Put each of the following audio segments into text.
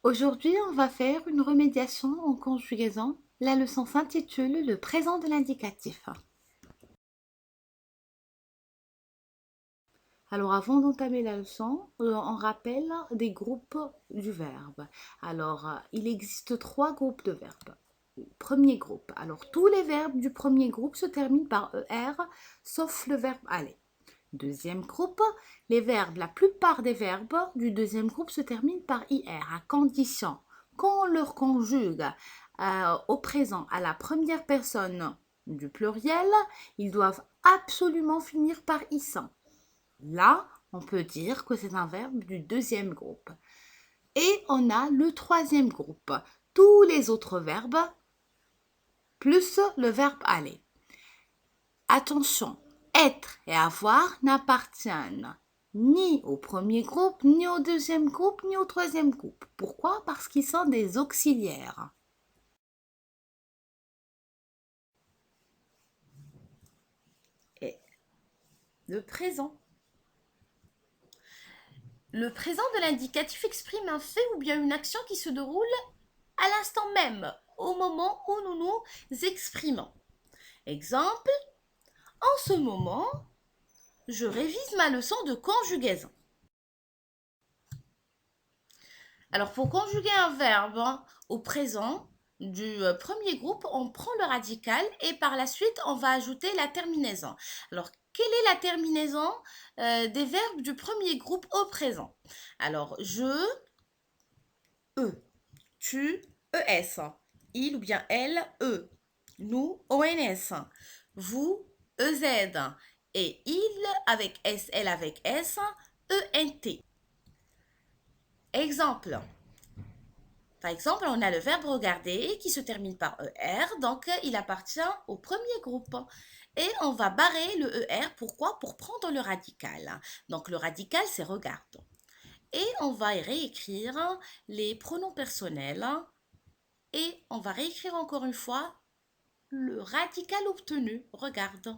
Aujourd'hui, on va faire une remédiation en conjugaison. La leçon s'intitule Le présent de l'indicatif. Alors, avant d'entamer la leçon, on rappelle des groupes du verbe. Alors, il existe 3 groupes de verbes. Premier groupe. Alors, tous les verbes du premier groupe se terminent par ER, sauf le verbe aller. Deuxième groupe, la plupart des verbes du deuxième groupe se terminent par IR, à condition qu'on leur conjugue au présent à la première personne du pluriel, ils doivent absolument finir par ISAN. Là, on peut dire que c'est un verbe du deuxième groupe. Et on a le troisième groupe, tous les autres verbes, plus le verbe aller. Attention, être et avoir n'appartiennent ni au premier groupe, ni au deuxième groupe, ni au troisième groupe. Pourquoi? Parce qu'ils sont des auxiliaires. Et le présent. Le présent de l'indicatif exprime un fait ou bien une action qui se déroule à l'instant même, au moment où nous nous exprimons. Exemple, en ce moment, je révise ma leçon de conjugaison. Alors, pour conjuguer un verbe au présent du premier groupe, on prend le radical et par la suite, on va ajouter la terminaison. Alors, quelle est la terminaison des verbes du premier groupe au présent? Alors, je, e, tu, es, il ou bien elle, e, nous, ons, vous, ez, et il avec s, elle avec s, ent. Exemple. Par exemple, on a le verbe regarder qui se termine par ER, donc il appartient au premier groupe. Et on va barrer le ER, pourquoi? Pour prendre le radical. Donc le radical, c'est regarde. Et on va réécrire les pronoms personnels. Et on va réécrire encore une fois le radical obtenu, regarde.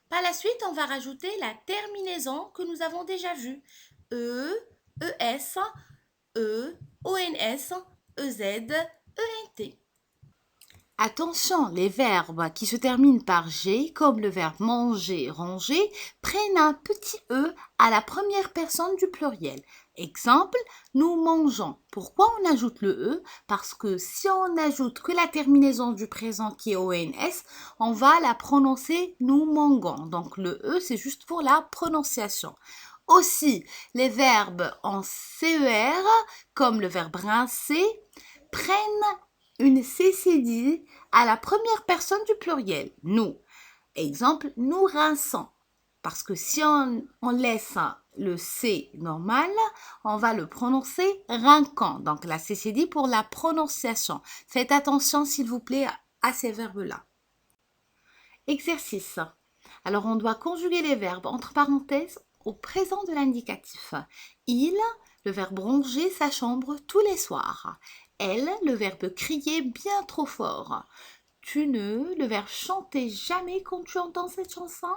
Par la suite, on va rajouter la terminaison que nous avons déjà vue. E, ES, E, ONS, EZ, ENT. Attention, les verbes qui se terminent par G, comme le verbe manger, ranger, prennent un petit E à la première personne du pluriel. Exemple, nous mangeons. Pourquoi on ajoute le E? Parce que si on n'ajoute que la terminaison du présent qui est ONS, on va la prononcer nous mangeons. Donc le E, c'est juste pour la prononciation. Aussi, les verbes en CER, comme le verbe rincer, prennent une CCD à la première personne du pluriel, nous. Exemple, nous rinçons. Parce que si on laisse le C normal, on va le prononcer rinquant. Donc la CCD pour la prononciation. Faites attention, s'il vous plaît, à ces verbes-là. Exercice. Alors on doit conjuguer les verbes entre parenthèses au présent de l'indicatif. Il, le verbe ronger sa chambre tous les soirs. Elle, le verbe crier bien trop fort. Tu ne, le verbe chanter jamais quand tu entends cette chanson.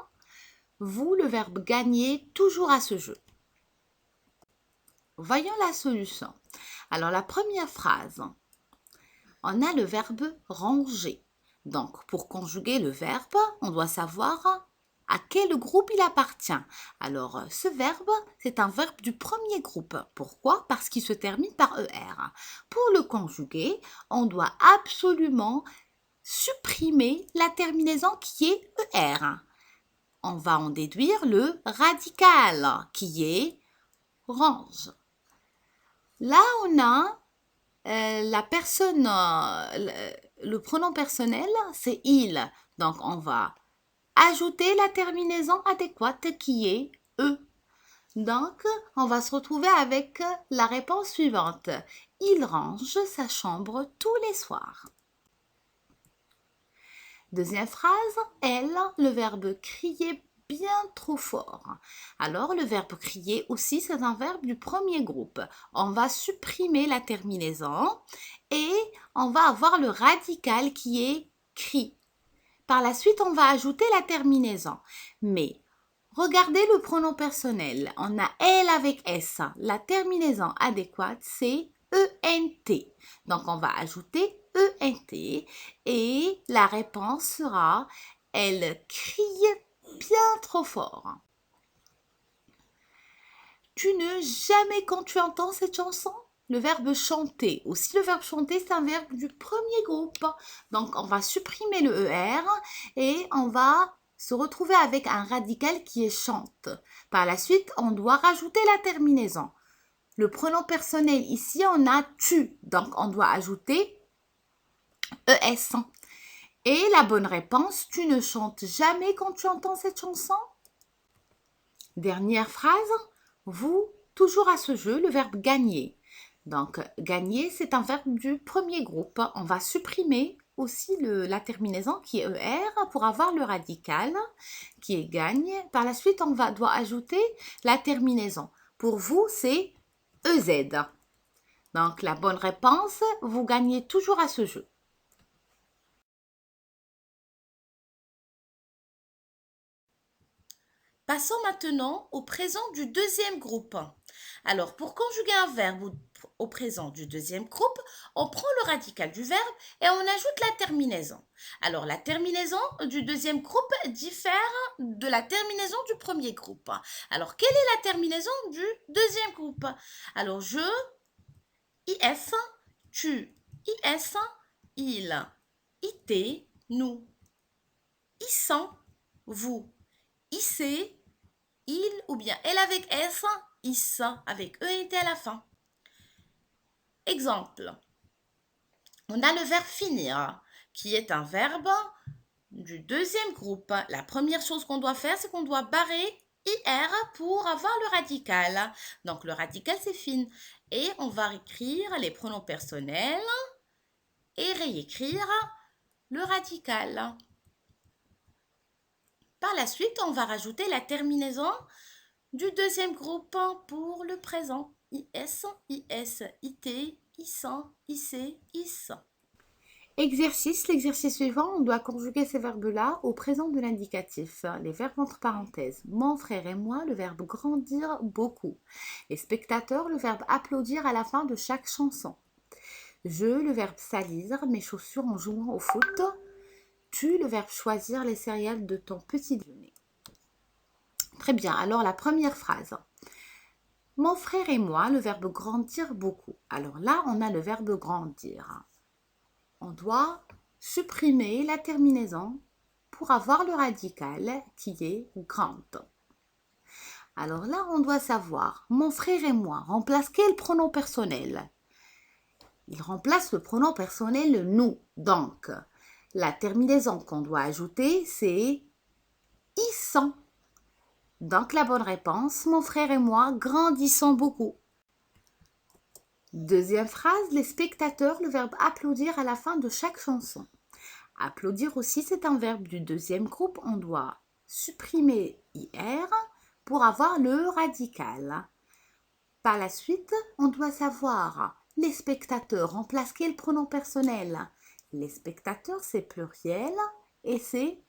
Vous, le verbe gagner toujours à ce jeu. Voyons la solution. Alors la première phrase, on a le verbe ranger. Donc pour conjuguer le verbe, on doit savoir à quel groupe il appartient. Alors, ce verbe, c'est un verbe du premier groupe. Pourquoi? Parce qu'il se termine par ER. Pour le conjuguer, on doit absolument supprimer la terminaison qui est ER. On va en déduire le radical qui est range. Là, on a la personne, le pronom personnel, c'est il. Donc, on va ajouter la terminaison adéquate qui est E. Donc, on va se retrouver avec la réponse suivante. Il range sa chambre tous les soirs. Deuxième phrase, elle, le verbe crier bien trop fort. Alors, le verbe crier aussi, c'est un verbe du premier groupe. On va supprimer la terminaison et on va avoir le radical qui est cri. Par la suite, on va ajouter la terminaison. Mais Regardez le pronom personnel. On a elle avec S. La terminaison adéquate, c'est ENT. Donc, on va ajouter ENT et la réponse sera elle crie bien trop fort. Tu ne jamais quand tu entends cette chanson. Le verbe chanter. Aussi, le verbe chanter, c'est un verbe du premier groupe. Donc, on va supprimer le ER et on va se retrouver avec un radical qui est chante. Par la suite, on doit rajouter la terminaison. Le pronom personnel, ici, on a tu. Donc, on doit ajouter ES. Et la bonne réponse, tu ne chantes jamais quand tu entends cette chanson. Dernière phrase, vous, toujours à ce jeu, le verbe gagner. Donc, gagner, c'est un verbe du premier groupe. On va supprimer aussi la terminaison qui est ER pour avoir le radical qui est gagne. Par la suite, doit ajouter la terminaison. Pour vous, c'est EZ. Donc, la bonne réponse, vous gagnez toujours à ce jeu. Passons maintenant au présent du deuxième groupe. Alors, pour conjuguer un verbe au présent du deuxième groupe, on prend le radical du verbe et on ajoute la terminaison. Alors, la terminaison du deuxième groupe diffère de la terminaison du premier groupe. Alors, quelle est la terminaison du deuxième groupe? Alors, je, IS, tu, IS, il, IT, nous, ISSAN, vous, IC, il ou bien elle avec S, is avec ENT à la fin. Exemple, on a le verbe finir, qui est un verbe du deuxième groupe. La première chose qu'on doit faire, c'est qu'on doit barrer IR pour avoir le radical. Donc le radical, c'est fin. Et on va écrire les pronoms personnels et réécrire le radical. Par la suite, on va rajouter la terminaison du deuxième groupe pour le présent. IS, IS, IT, ISSAN, IC, IS. L'exercice suivant, on doit conjuguer ces verbes-là au présent de l'indicatif. Les verbes entre parenthèses. Mon frère et moi, le verbe grandir beaucoup. Les spectateurs, le verbe applaudir à la fin de chaque chanson. Je, le verbe salir, mes chaussures en jouant au foot. Tu, le verbe choisir les céréales de ton petit déjeuner. Très bien, alors la première phrase. Mon frère et moi, le verbe grandir beaucoup. Alors là, on a le verbe grandir. On doit supprimer la terminaison pour avoir le radical qui est grande. Alors là, on doit savoir, mon frère et moi remplace quel pronom personnel? Il remplace le pronom personnel nous. Donc, la terminaison qu'on doit ajouter, c'est ils sont. Donc, la bonne réponse, mon frère et moi grandissons beaucoup. Deuxième phrase, les spectateurs, le verbe applaudir à la fin de chaque chanson. Applaudir aussi, c'est un verbe du deuxième groupe. On doit supprimer IR pour avoir le radical. Par la suite, on doit savoir les spectateurs remplacent quel pronom personnel? Les spectateurs, c'est pluriel et c'est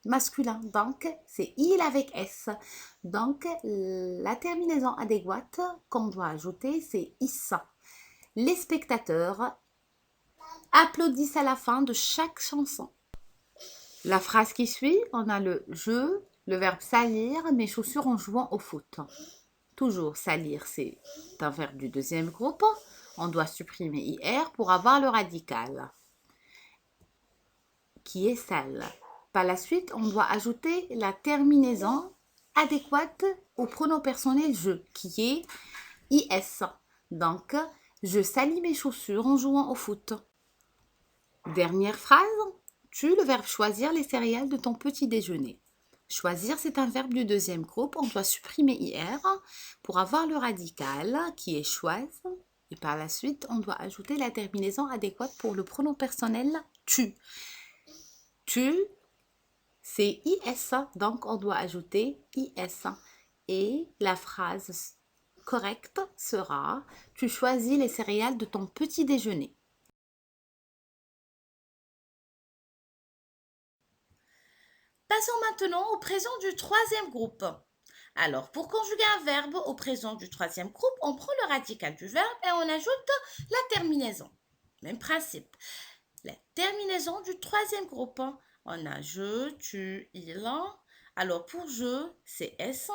masculin. Donc, c'est il avec S. Donc, la terminaison adéquate qu'on doit ajouter, c'est is. Les spectateurs applaudissent à la fin de chaque chanson. La phrase qui suit, on a le je, le verbe salir, mes chaussures en jouant au foot. Toujours salir, c'est un verbe du deuxième groupe. On doit supprimer IR pour avoir le radical, qui est sale. Par la suite, on doit ajouter la terminaison adéquate au pronom personnel je, qui est IS. Donc, je salis mes chaussures en jouant au foot. Dernière phrase, tu, le verbe choisir les céréales de ton petit déjeuner. Choisir, c'est un verbe du deuxième groupe. On doit supprimer IR pour avoir le radical qui est choise. Et par la suite, on doit ajouter la terminaison adéquate pour le pronom personnel tu. Tu, c'est IS, donc on doit ajouter IS. Et la phrase correcte sera « Tu choisis les céréales de ton petit déjeuner ». Passons maintenant au présent du troisième groupe. Alors, pour conjuguer un verbe au présent du troisième groupe, on prend le radical du verbe et on ajoute la terminaison. Même principe. La terminaison du troisième groupe. On a je, tu, il. Alors, pour je, c'est S,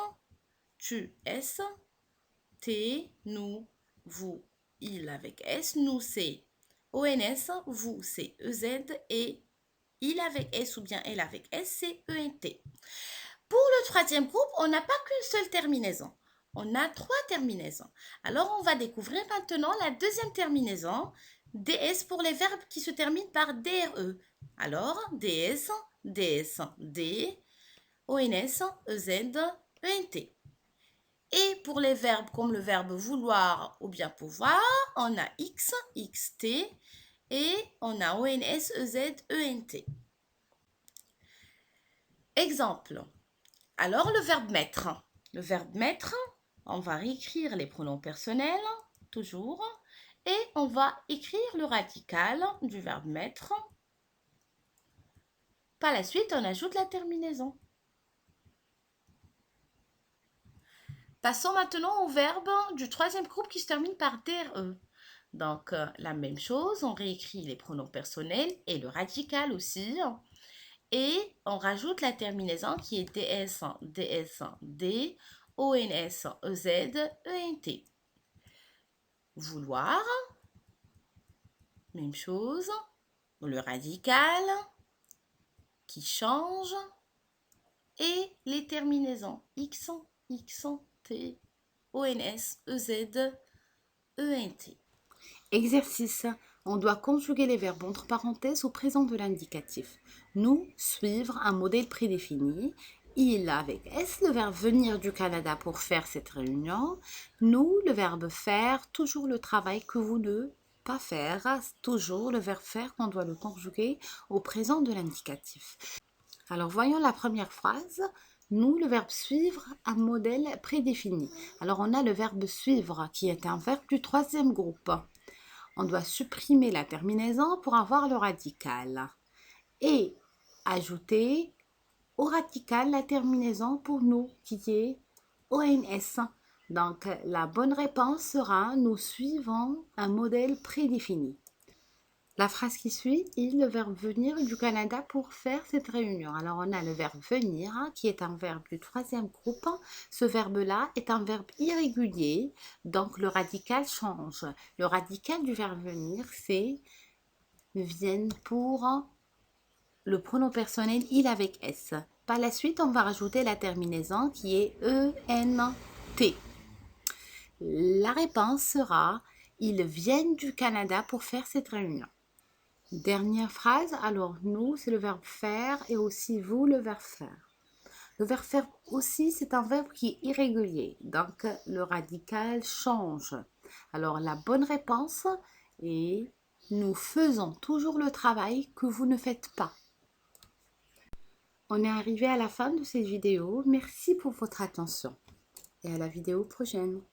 tu, S, T, nous, vous, il avec S, nous, c'est ONS, vous, c'est EZ et il avec S ou bien elle avec S, c'est ENT. Pour le troisième groupe, on n'a pas qu'une seule terminaison. On a 3 terminaisons. Alors, on va découvrir maintenant la deuxième terminaison, DS pour les verbes qui se terminent par DRE. Alors, DS, DS, D, ONS, EZ, ENT. Et pour les verbes comme le verbe vouloir ou bien pouvoir, on a X, XT et on a ONS, EZ, ENT. Exemple. Alors, le verbe mettre. Le verbe mettre, on va réécrire les pronoms personnels, toujours, et on va écrire le radical du verbe mettre. Par la suite, on ajoute la terminaison. Passons maintenant au verbe du troisième groupe qui se termine par DRE. Donc, la même chose, on réécrit les pronoms personnels et le radical aussi. Et on rajoute la terminaison qui est DS, DS, D, ONS, EZ, ENT. Vouloir, même chose. Le radical qui change et les terminaisons X, X, T, ONS, EZ, ENT. Exercice. On doit conjuguer les verbes entre parenthèses au présent de l'indicatif. Nous, suivre un modèle prédéfini. Il avec S, le verbe venir du Canada pour faire cette réunion. Nous, le verbe faire, toujours le travail que vous ne pas faire. Toujours le verbe faire qu'on doit le conjuguer au présent de l'indicatif. Alors voyons la première phrase. Nous, le verbe suivre, un modèle prédéfini. Alors on a le verbe suivre qui est un verbe du troisième groupe. On doit supprimer la terminaison pour avoir le radical et ajouter au radical la terminaison pour nous qui est ONS. Donc la bonne réponse sera nous suivons un modèle prédéfini. La phrase qui suit est le verbe venir du Canada pour faire cette réunion. Alors on a le verbe venir qui est un verbe du troisième groupe. Ce verbe-là est un verbe irrégulier, donc le radical change. Le radical du verbe venir, c'est viennent pour le pronom personnel il avec S. Par la suite, on va rajouter la terminaison qui est ENT. La réponse sera ils viennent du Canada pour faire cette réunion. Dernière phrase, alors nous, c'est le verbe faire et aussi vous, le verbe faire. Le verbe faire aussi, c'est un verbe qui est irrégulier, donc le radical change. Alors la bonne réponse est nous faisons toujours le travail que vous ne faites pas. On est arrivé à la fin de cette vidéo. Merci pour votre attention et à la vidéo prochaine.